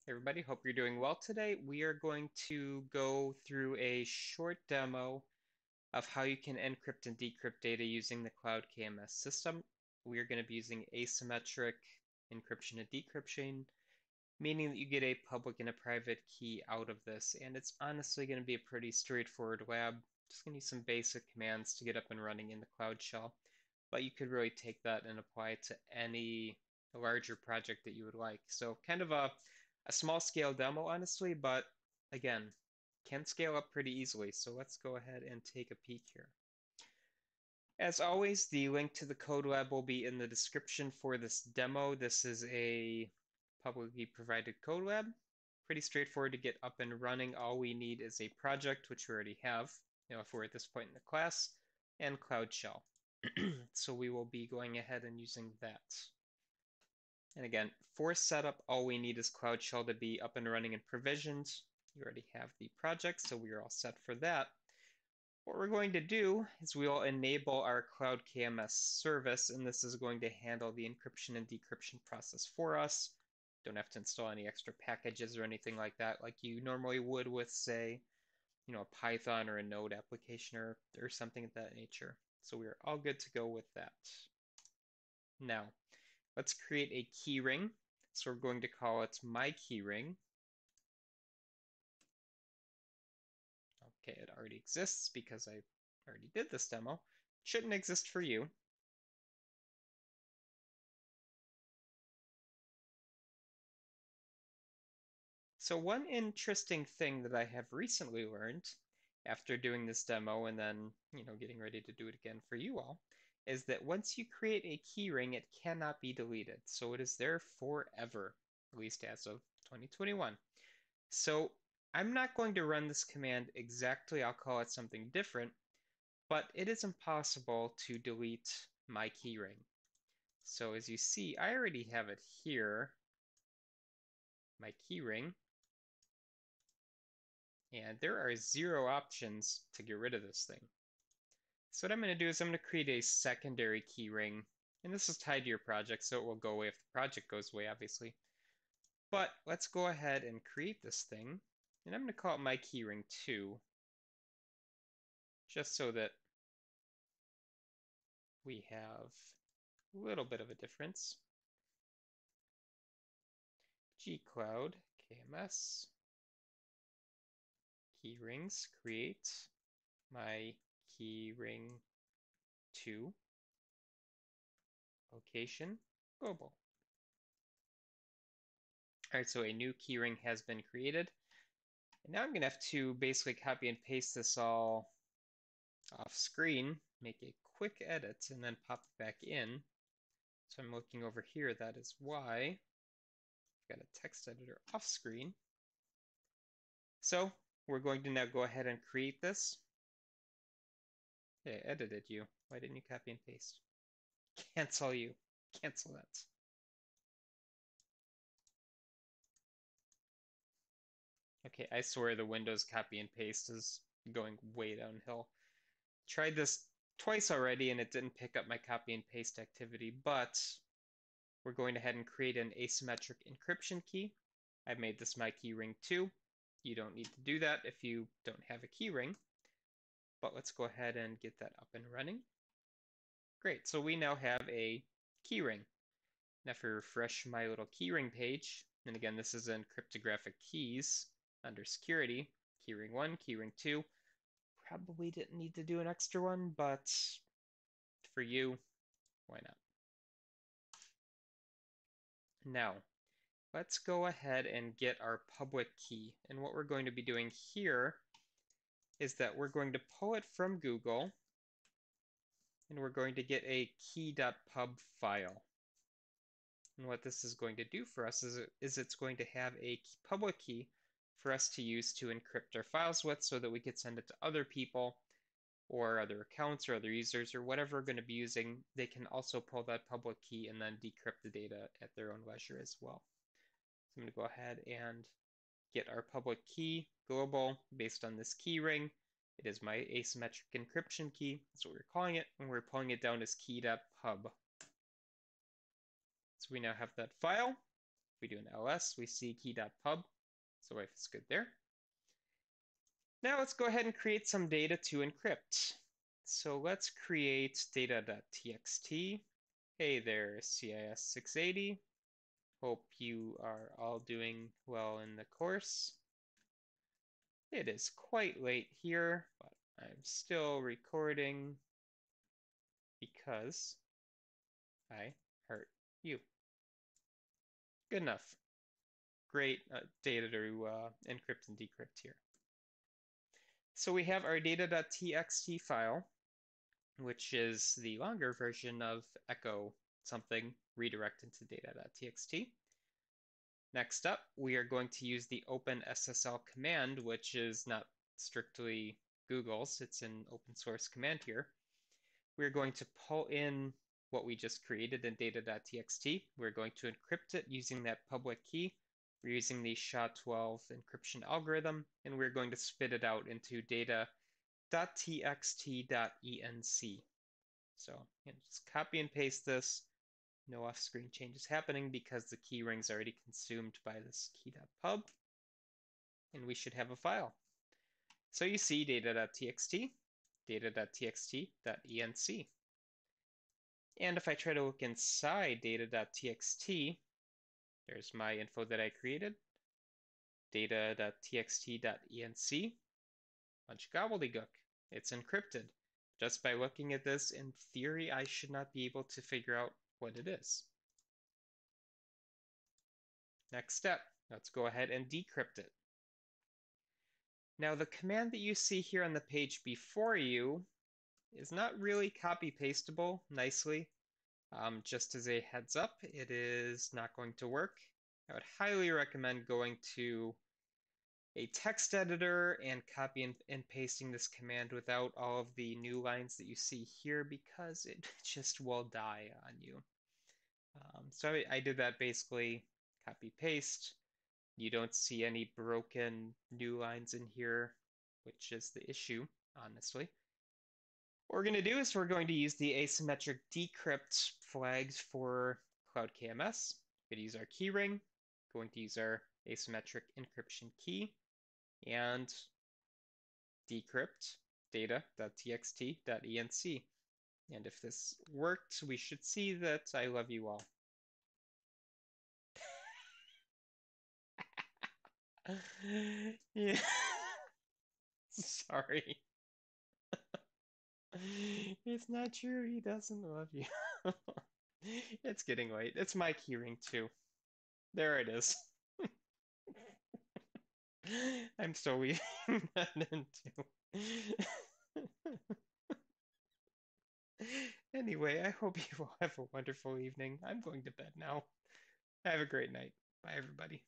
Everybody, hope you're doing well today. We are going to go through a short demo of how you can encrypt and decrypt data using the Cloud KMS system. We are going to be using asymmetric encryption and decryption, meaning that you get a public and a private key out of this. And it's honestly going to be a pretty straightforward lab. Just going to use some basic commands to get up and running in the Cloud shell. But you could really take that and apply it to any larger project that you would like. So kind of a small scale demo, honestly, but again, can scale up pretty easily. So let's go ahead and take a peek here. As always, the link to the code lab will be in the description for this demo. This is a publicly provided code lab. Pretty straightforward to get up and running. All we need is a project, which we already have, if we're at this point in the class, and Cloud Shell. So we will be going ahead and using that. And again, for setup, all we need is Cloud Shell to be up and running and provisioned. You already have the project, so we are all set for that. What we're going to do is we will enable our Cloud KMS service, and this is going to handle the encryption and decryption process for us. Don't have to install any extra packages or anything like that, like you normally would with, say, a Python or a Node application or something of that nature. So we are all good to go with that. Now, let's create a key ring. So we're going to call it my key ring. Okay, it already exists because I already did this demo. It shouldn't exist for you. So one interesting thing that I have recently learned after doing this demo and then, getting ready to do it again for you all, is that once you create a key ring, it cannot be deleted. So it is there forever, at least as of 2021. So I'm not going to run this command exactly. I'll call it something different, but it is impossible to delete my key ring. So as you see, I already have it here, my key ring. And there are 0 options to get rid of this thing. So what I'm going to do is I'm going to create a secondary key ring. And this is tied to your project, so it will go away if the project goes away, obviously. But let's go ahead and create this thing. And I'm going to call it my key ring 2. Just so that we have a little bit of a difference. G-Cloud KMS. Key rings, create my key ring 2. Location, global. All right, so a new keyring has been created. And now I'm going to have to basically copy and paste this all off screen, make a quick edit, and then pop it back in. So I'm looking over here. That is why I've got a text editor off screen. So we're going to now go ahead and create this. Hey, I edited you. Why didn't you copy and paste? Cancel you. Cancel that. Okay, I swear the Windows copy and paste is going way downhill. Tried this twice already and it didn't pick up my copy and paste activity, but we're going ahead and create an asymmetric encryption key. I've made this my key ring 2. You don't need to do that if you don't have a key ring, but let's go ahead and get that up and running. Great, so we now have a key ring. Now if we refresh my little keyring page, and again, this is in cryptographic keys under security, keyring 1, keyring 2. Probably didn't need to do an extra one, but for you, why not? Now, let's go ahead and get our public key. And what we're going to be doing here is that we're going to pull it from Google, and we're going to get a key.pub file. And what this is going to do for us is it's going to have a public key for us to use to encrypt our files with so that we could send it to other people or other accounts or other users or whatever we're going to be using. They can also pull that public key and then decrypt the data at their own leisure as well. So I'm going to go ahead and get our public key global based on this key ring. It is my asymmetric encryption key. That's what we're calling it, and we're pulling it down as key.pub. So we now have that file. we do an ls, we see key.pub, so if it's good there. Now let's go ahead and create some data to encrypt. So let's create data.txt. Hey there, CIS680. Hope you are all doing well in the course. It is quite late here, but I'm still recording because I hurt you. Good enough. Great data to encrypt and decrypt here. So we have our data.txt file, which is the longer version of echo something redirect into data.txt. Next up, we are going to use the Openssl command, which is not strictly Google's, it's an open source command here. We're going to pull in what we just created in data.txt. We're going to encrypt it using that public key. We're using the SHA-12 encryption algorithm, and we're going to spit it out into data.txt.enc. So just copy and paste this. No off-screen changes happening because the key ring's already consumed by this key.pub, and we should have a file. So you see data.txt, data.txt.enc. And if I try to look inside data.txt, there's my info that I created, data.txt.enc, bunch of gobbledygook. It's encrypted. Just by looking at this, in theory, I should not be able to figure out what it is. Next step, let's go ahead and decrypt it. Now the command that you see here on the page before you is not really copy-pastable nicely. Just as a heads up, it is not going to work. I would highly recommend going to a text editor and copying and pasting this command without all of the new lines that you see here because it just will die on you. So I did that basically copy paste. You don't see any broken new lines in here, which is the issue, honestly. What we're going to do is we're going to use the asymmetric decrypt flags for Cloud KMS. We're going to use our key ring, going to use our asymmetric encryption key, and decrypt data.txt.enc. And if this worked, we should see that I love you all. Yeah. Sorry. It's not true. He doesn't love you. It's getting late. It's my keyring too. There it is. I'm still leaving that in too. Anyway, I hope you all have a wonderful evening. I'm going to bed now. Have a great night. Bye, everybody.